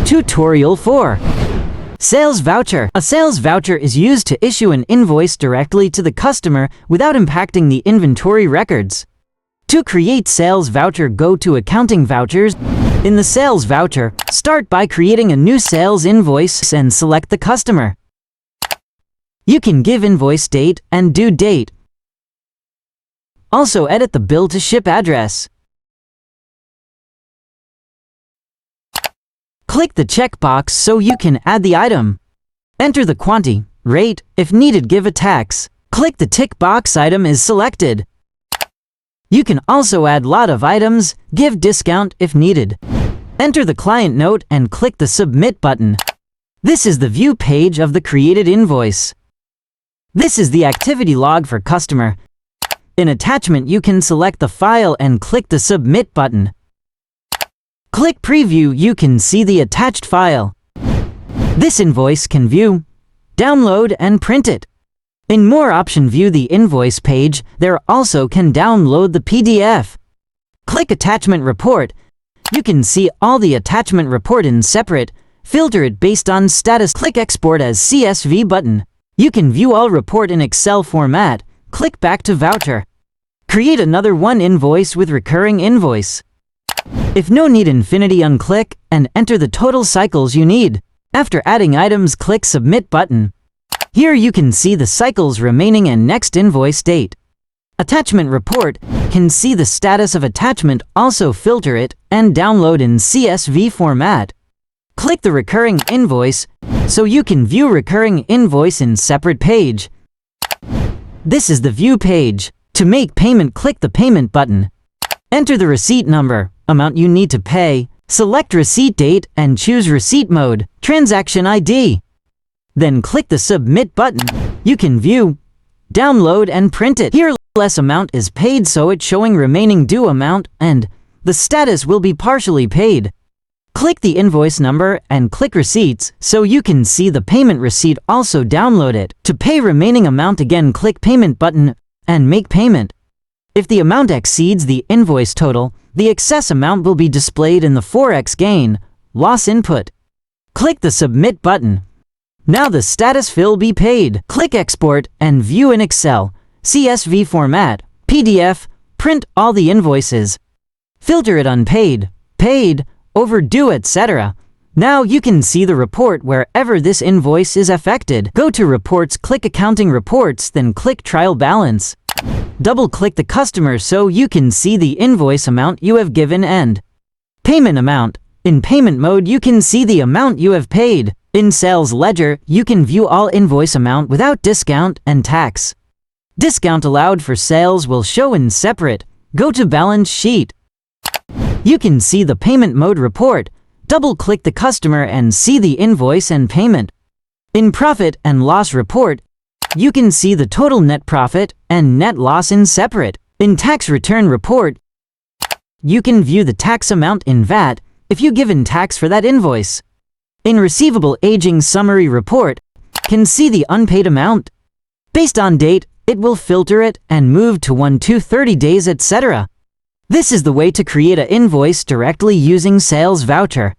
Tutorial 4. Sales Voucher. A sales voucher is used to issue an invoice directly to the customer without impacting the inventory records. To create sales voucher, go to Accounting Vouchers. In the sales voucher, start by creating a new sales invoice and select the customer. You can give invoice date and due date. Also edit the bill to ship address. Click the checkbox so you can add the item. Enter the quantity, rate, if needed give a tax. Click the tick box, item is selected. You can also add lot of items, give discount if needed. Enter the client note and click the submit button. This is the view page of the created invoice. This is the activity log for customer. In attachment, you can select the file and click the submit button. Click preview, you can see the attached file. This invoice can view, download and print it. In more option, view the invoice page, there also can download the PDF. Click attachment report. You can see all the attachment report in separate, filter it based on status. Click export as CSV button. You can view all report in Excel format. Click back to voucher. Create another one invoice with recurring invoice. If no need, infinity unclick and enter the total cycles you need. After adding items, click submit button. Here you can see the cycles remaining and next invoice date. Attachment report can see the status of attachment, also filter it and download in CSV format. Click the recurring invoice so you can view recurring invoice in separate page. This is the view page. To make payment, click the payment button. Enter the receipt number, amount you need to pay, select receipt date and choose receipt mode, transaction ID. Then click the submit button. You can view, download and print it. Here less amount is paid, so it's showing remaining due amount and the status will be partially paid. Click the invoice number and click receipts so you can see the payment receipt, also download it. To pay remaining amount, again click payment button and make payment. If the amount exceeds the invoice total, the excess amount will be displayed in the Forex gain, loss input. Click the submit button. Now the status will be paid. Click export and view in Excel, CSV format, PDF, print all the invoices. Filter it unpaid, paid, overdue, etc. Now you can see the report wherever this invoice is affected. Go to reports, click accounting reports, then click trial balance. Double-click the customer so you can see the invoice amount you have given and payment amount. In payment mode, you can see the amount you have paid. In sales ledger, you can view all invoice amount without discount and tax. Discount allowed for sales will show in separate. Go to balance sheet. You can see the payment mode report. Double-click the customer and see the invoice and payment. In profit and loss report, you can see the total net profit and net loss in separate. In tax return report, you can view the tax amount in VAT if you given tax for that invoice. In receivable aging summary report, can see the unpaid amount. Based on date, it will filter it and move to 1 to 30 days, etc. This is the way to create an invoice directly using Sales Voucher.